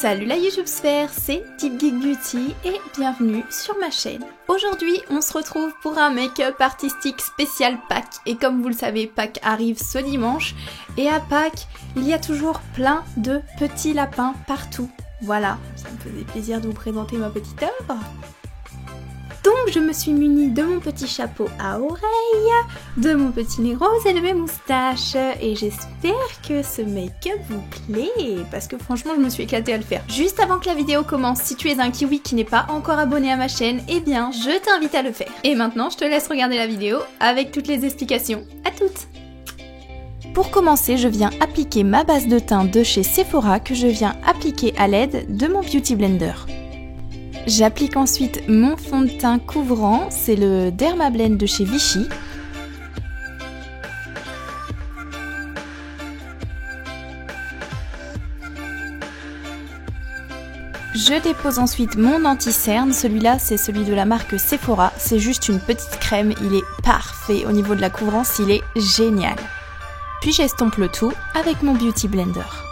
Salut la YouTube sphère, c'est Tip Geek Beauty et bienvenue sur ma chaîne. Aujourd'hui, on se retrouve pour un make-up artistique spécial Pâques. Et comme vous le savez, Pâques arrive ce dimanche. Et à Pâques, il y a toujours plein de petits lapins partout. Voilà, ça me faisait plaisir de vous présenter ma petite œuvre. Donc je me suis munie de mon petit chapeau à oreilles, de mon petit nez rose et de mes moustaches. Et j'espère que ce make-up vous plaît, parce que franchement je me suis éclatée à le faire. Juste avant que la vidéo commence, si tu es un kiwi qui n'est pas encore abonné à ma chaîne, eh bien je t'invite à le faire. Et maintenant je te laisse regarder la vidéo avec toutes les explications. À toutes! Pour commencer, je viens appliquer ma base de teint de chez Sephora que je viens appliquer à l'aide de mon Beauty Blender. J'applique ensuite mon fond de teint couvrant, c'est le Dermablend de chez Vichy. Je dépose ensuite mon anti-cerne, celui-là c'est celui de la marque Sephora, c'est juste une petite crème, il est parfait au niveau de la couvrance, il est génial. Puis j'estompe le tout avec mon Beauty Blender.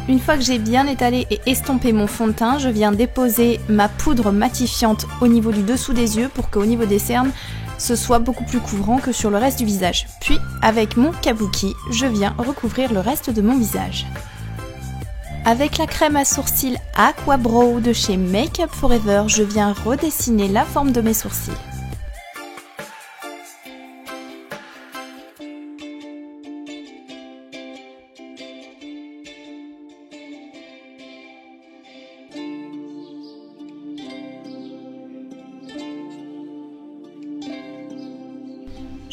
Une fois que j'ai bien étalé et estompé mon fond de teint, je viens déposer ma poudre matifiante au niveau du dessous des yeux pour qu'au niveau des cernes, ce soit beaucoup plus couvrant que sur le reste du visage. Puis, avec mon kabuki, je viens recouvrir le reste de mon visage. Avec la crème à sourcils Aqua Brow de chez Make Up Forever, je viens redessiner la forme de mes sourcils.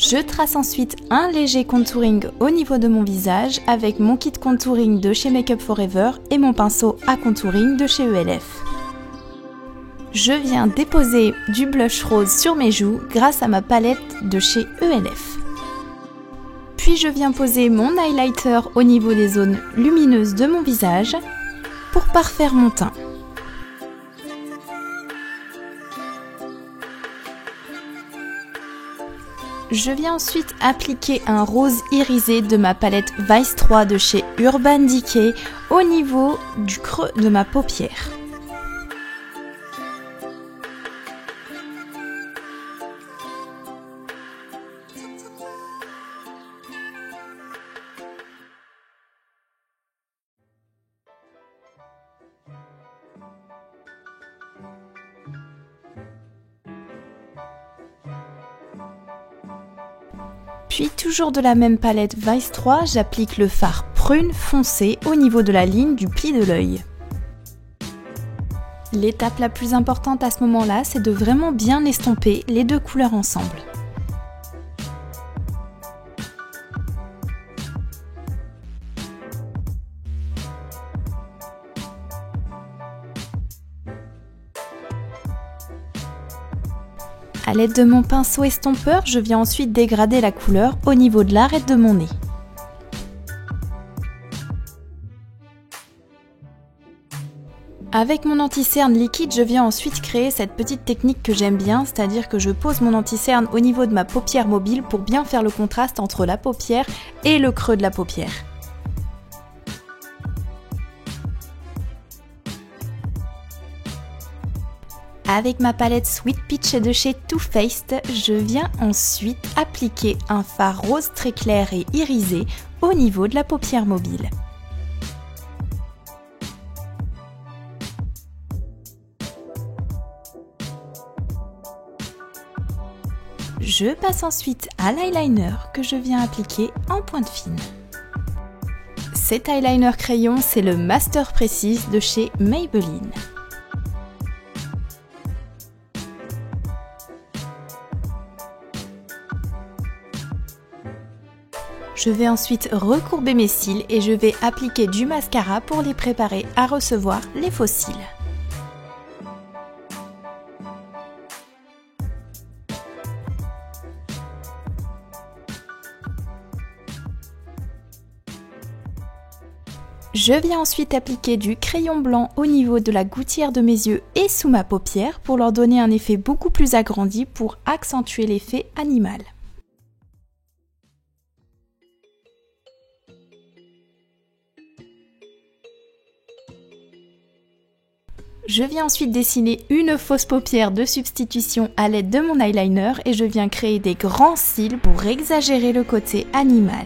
Je trace ensuite un léger contouring au niveau de mon visage avec mon kit contouring de chez Make Up Forever et mon pinceau à contouring de chez ELF. Je viens déposer du blush rose sur mes joues grâce à ma palette de chez ELF. Puis je viens poser mon highlighter au niveau des zones lumineuses de mon visage pour parfaire mon teint. Je viens ensuite appliquer un rose irisé de ma palette Vice 3 de chez Urban Decay au niveau du creux de ma paupière. Puis toujours de la même palette Vice 3, j'applique le fard prune foncé au niveau de la ligne du pli de l'œil. L'étape la plus importante à ce moment-là, c'est de vraiment bien estomper les deux couleurs ensemble. A l'aide de mon pinceau estompeur, je viens ensuite dégrader la couleur au niveau de l'arête de mon nez. Avec mon anti-cerne liquide, je viens ensuite créer cette petite technique que j'aime bien, c'est-à-dire que je pose mon anti-cerne au niveau de ma paupière mobile pour bien faire le contraste entre la paupière et le creux de la paupière. Avec ma palette Sweet Peach de chez Too Faced, je viens ensuite appliquer un fard rose très clair et irisé au niveau de la paupière mobile. Je passe ensuite à l'eyeliner que je viens appliquer en pointe fine. Cet eyeliner crayon, c'est le Master Precision de chez Maybelline. Je vais ensuite recourber mes cils et je vais appliquer du mascara pour les préparer à recevoir les faux cils. Je viens ensuite appliquer du crayon blanc au niveau de la gouttière de mes yeux et sous ma paupière pour leur donner un effet beaucoup plus agrandi pour accentuer l'effet animal. Je viens ensuite dessiner une fausse paupière de substitution à l'aide de mon eyeliner et je viens créer des grands cils pour exagérer le côté animal.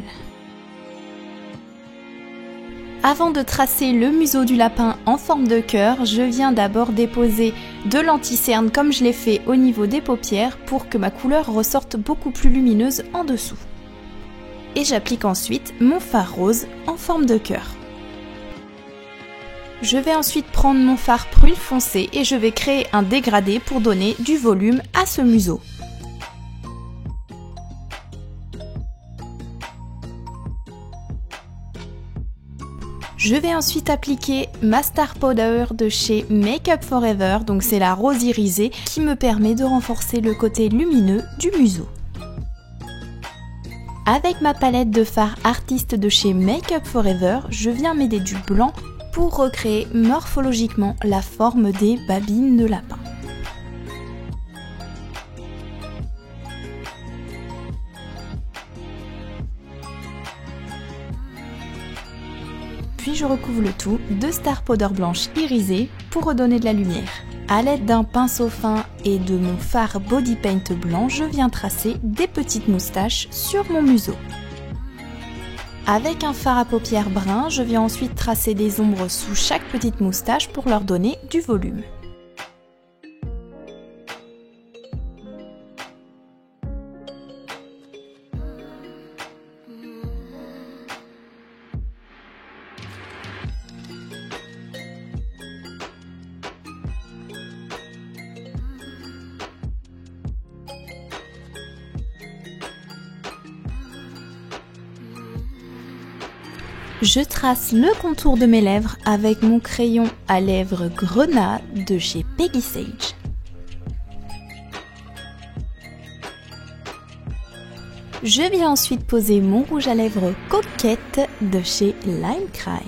Avant de tracer le museau du lapin en forme de cœur, je viens d'abord déposer de l'anti-cerne comme je l'ai fait au niveau des paupières pour que ma couleur ressorte beaucoup plus lumineuse en dessous. Et j'applique ensuite mon fard rose en forme de cœur. Je vais ensuite prendre mon fard prune foncé et je vais créer un dégradé pour donner du volume à ce museau. Je vais ensuite appliquer ma Star Powder de chez Make Up For Ever, donc c'est la rose irisée qui me permet de renforcer le côté lumineux du museau. Avec ma palette de fard artiste de chez Make Up For Ever, je viens m'aider du blanc pour recréer morphologiquement la forme des babines de lapin. Puis je recouvre le tout de Star Powder blanche irisée pour redonner de la lumière. A l'aide d'un pinceau fin et de mon fard body paint blanc, je viens tracer des petites moustaches sur mon museau. Avec un fard à paupières brun, je viens ensuite tracer des ombres sous chaque petite moustache pour leur donner du volume. Je trace le contour de mes lèvres avec mon crayon à lèvres grenat de chez Peggy Sage. Je viens ensuite poser mon rouge à lèvres coquette de chez Lime Crime.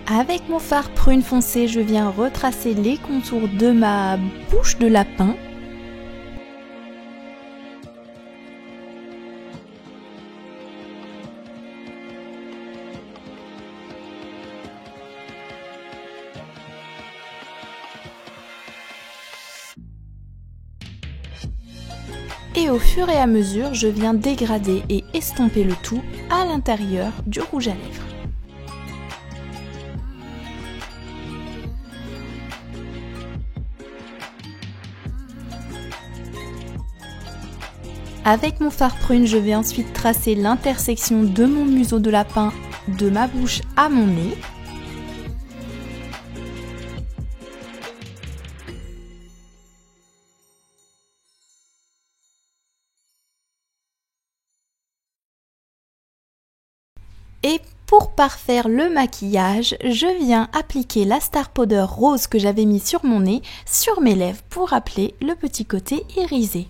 Avec mon fard prune foncé, je viens retracer les contours de ma bouche de lapin. Et au fur et à mesure, je viens dégrader et estomper le tout à l'intérieur du rouge à lèvres. Avec mon fard prune, je vais ensuite tracer l'intersection de mon museau de lapin de ma bouche à mon nez. Et pour parfaire le maquillage, je viens appliquer la Star Powder rose que j'avais mis sur mon nez, sur mes lèvres pour appeler le petit côté irisé.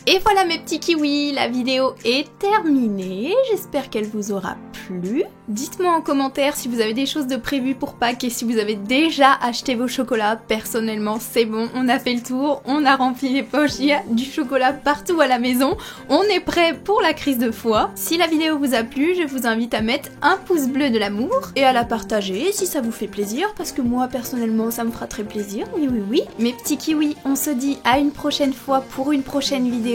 Et voilà mes petits kiwis, la vidéo est terminée, j'espère qu'elle vous aura plu. Dites-moi en commentaire si vous avez des choses de prévues pour Pâques et si vous avez déjà acheté vos chocolats. Personnellement c'est bon, on a fait le tour, on a rempli les poches, il y a du chocolat partout à la maison. On est prêt pour la crise de foie. Si la vidéo vous a plu, je vous invite à mettre un pouce bleu de l'amour et à la partager si ça vous fait plaisir, parce que moi personnellement ça me fera très plaisir, oui oui oui. Mes petits kiwis, on se dit à une prochaine fois pour une prochaine vidéo.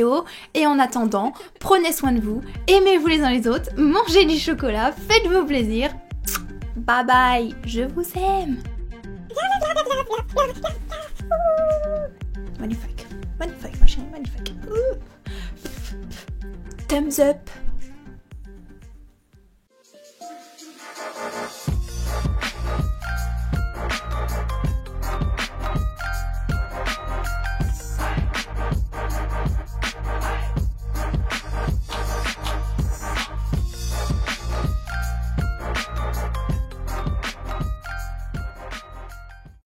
Et en attendant, prenez soin de vous, aimez-vous les uns les autres, mangez du chocolat, faites-vous plaisir. Bye bye, je vous aime. Magnifique, magnifique, ma chérie, magnifique. Thumbs up.